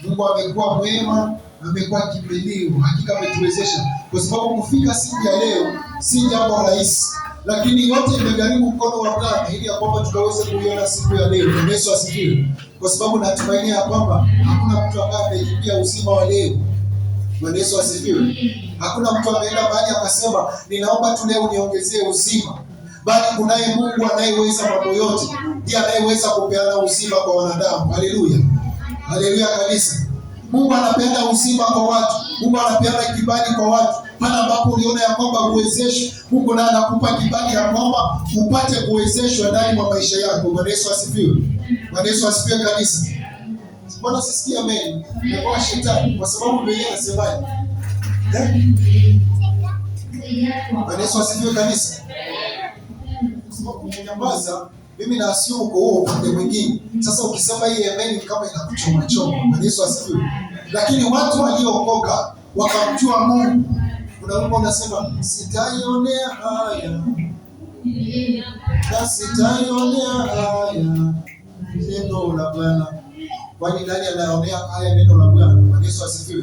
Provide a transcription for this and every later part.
Mungu amekuwa mwema, amekuwa kimbilio, hakika ametuwezesha, kwa sababu kufika siku ya leo si jambo rahisi, lakini yote imegharimu mkono wa Bwana ili ya kwamba tukaweze kuiona siku ya leo. Yesu asifiwe. Kwa sababu natumainia ya kwamba hakuna mtu ambaye amekimbia uzima wa leo. Yesu asifiwe. Hakuna mtu ameenda mahali akasema ninaomba tu leo niongezee uzima, bali kunaye Mungu anayeweza mambo yote, ndiye anayeweza kupeana uzima kwa wanadamu. Haleluya. Haleluya kabisa. Mungu anapenda uzima kwa watu. Mungu anapenda kibali kwa watu. Pale ambapo uliona ya kwamba uwezeshwe, Mungu naye anakupa kibali ya kwamba upate kuwezeshwa ndani mwa maisha yako. Bwana Yesu asifiwe. Bwana Yesu asifiwe kabisa. Mbona sisikia amen? Kwa shetani kwa sababu Biblia inasemaje? Bwana Yesu asifiwe kabisa. Kwa sababu umenyamaza, mimi na assume kwa huo upande mwingine. Sasa ukisema hii amen kama inakuchoma choma. Bwana Yesu asifiwe. Lakini watu waliookoka wakamjua Mungu. Kuna wimbo unasema sitaionea haya. Na sitaionea haya neno la Bwana. Kwani nani anaonea haya neno la Bwana? Bwana Yesu asifiwe.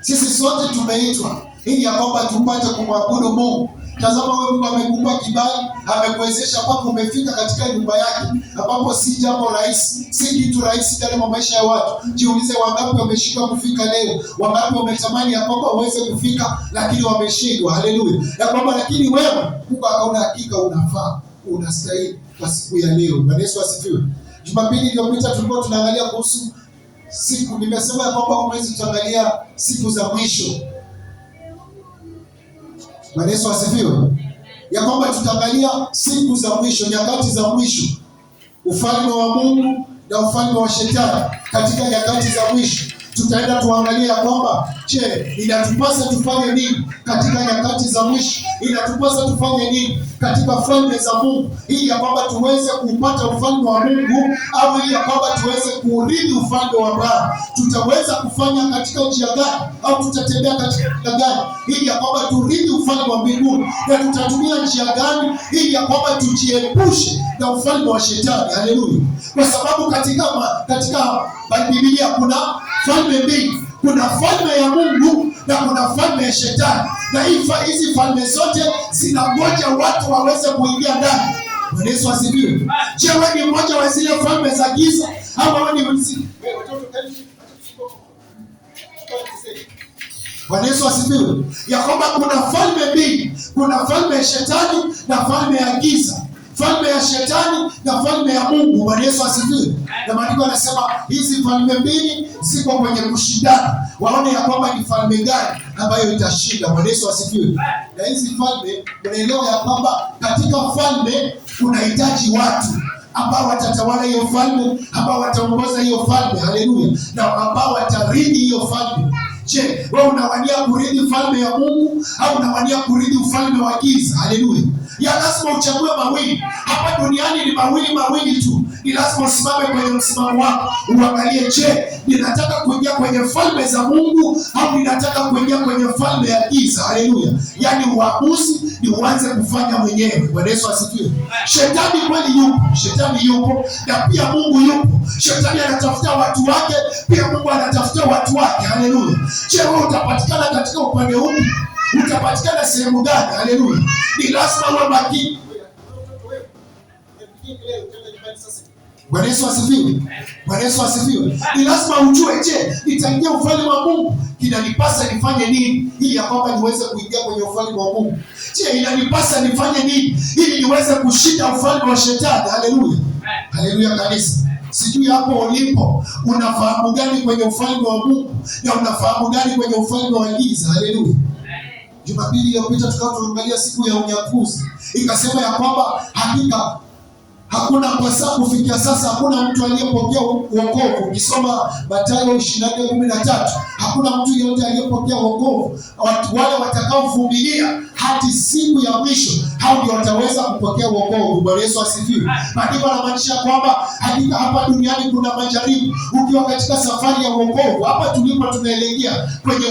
Sisi sote tumeitwa ili ya kwamba tupate kumwabudu Mungu. Tazama wewe, Mungu amekupa kibali, amekuwezesha mpaka umefika katika nyumba yake, ambapo si jambo rahisi, si kitu rahisi ndani ya maisha ya watu. Jiulize, wangapi wameshindwa kufika leo? Wangapi wametamani ya kwamba uweze kufika lakini wameshindwa? Haleluya. Ya kwamba lakini wewe Mungu akaona hakika unafaa, unastahili kwa siku ya leo. Bwana Yesu asifiwe. Jumapili iliyopita tulikuwa tunaangalia kuhusu siku, nimesema ya kwamba mwezi tutaangalia siku za mwisho. Bwana Yesu asifiwe. Ya kwamba tutaangalia siku za mwisho, nyakati za mwisho, ufalme wa Mungu na ufalme wa shetani katika nyakati za mwisho. Tutaenda tuangalie ya kwamba je, inatupasa tufanye nini katika nyakati za mwisho? Inatupasa tufanye nini katika falme za Mungu ili ya kwamba tuweze kupata ufalme wa Mungu, au ili ya kwamba tuweze kuurithi ufalme wa Bwana? Tutaweza kufanya katika njia gani, au tutatembea katika njia gani ili ya kwamba turithi ufalme wa mbinguni, na tutatumia njia gani ili ya kwamba tujiepushe na ufalme wa shetani? Haleluya. Kwa sababu katika Biblia kuna falme mbili. Kuna falme ya Mungu na kuna falme ya shetani, na hizi falme zote zinangoja watu waweze kuingia ndani. Bwana Yesu asifiwe. Je, wewe ni mmoja wa zile falme za giza au wewe ni mzima? Bwana Yesu asifiwe. Ya kwamba kuna falme mbili, kuna falme ya shetani na falme ya giza. Falme ya shetani na falme ya Mungu. Bwana Yesu asifiwe. Na maandiko yanasema hizi falme mbili ziko kwenye kushindana, waone ya kwamba ni falme gani ambayo itashinda. Bwana Yesu asifiwe. Na hizi falme, unaelewa ya kwamba katika falme kunahitaji watu ambao watatawala hiyo falme, ambao wataongoza hiyo falme. Haleluya. Na ambao watarithi hiyo falme. Je, wewe unawania kurithi falme ya Mungu au unawania kurithi ufalme wa giza? Haleluya. Ya lazima uchague mawili. Hapa duniani ni mawili tu. Ni lazima usimame kwenye msimamo wako. Uangalie, je, ninataka kuingia kwenye falme za Mungu au ninataka kuingia kwenye falme ya giza? Haleluya. Yaani uamuzi ni uanze kufanya mwenyewe. Bwana Yesu asifiwe. Shetani kweli yupo. Shetani yupo na pia Mungu yupo. Shetani anatafuta watu wake, pia Mungu anatafuta watu wake. Haleluya. Je, wewe utapatikana katika upande upi? Utapatikana sehemu gani? Haleluya. Ni lazima uwe makini. Bwana Yesu asifiwe. Bwana Yesu asifiwe. Ni lazima ujue, je, nitaingia ufalme wa Mungu, inanipasa nifanye nini ili ya kwamba niweze kuingia kwenye ufalme wa Mungu? Je, inanipasa nifanye nini ili niweze kushinda ufalme wa shetani? Haleluya. Haleluya kanisa. Sijui hapo ulipo unafahamu gani kwenye ufalme wa Mungu na unafahamu gani kwenye ufalme wa giza? Haleluya. Jumapili iliyopita tukawa tunaangalia siku ya unyakuzi. Ikasema ya kwamba hakika hakuna kwa sasa, kufikia sasa hakuna mtu aliyepokea wokovu. Ukisoma Mathayo 24:13, hakuna mtu yeyote aliyepokea wokovu. Wale watakaovumilia hadi siku ya mwisho, hao ndio wataweza kupokea wokovu. Bwana Yesu asifiwe. Maandiko yanamaanisha kwamba hakika hapa duniani kuna majaribu. Ukiwa katika safari ya wokovu, hapa tulipo tunaelekea kwenye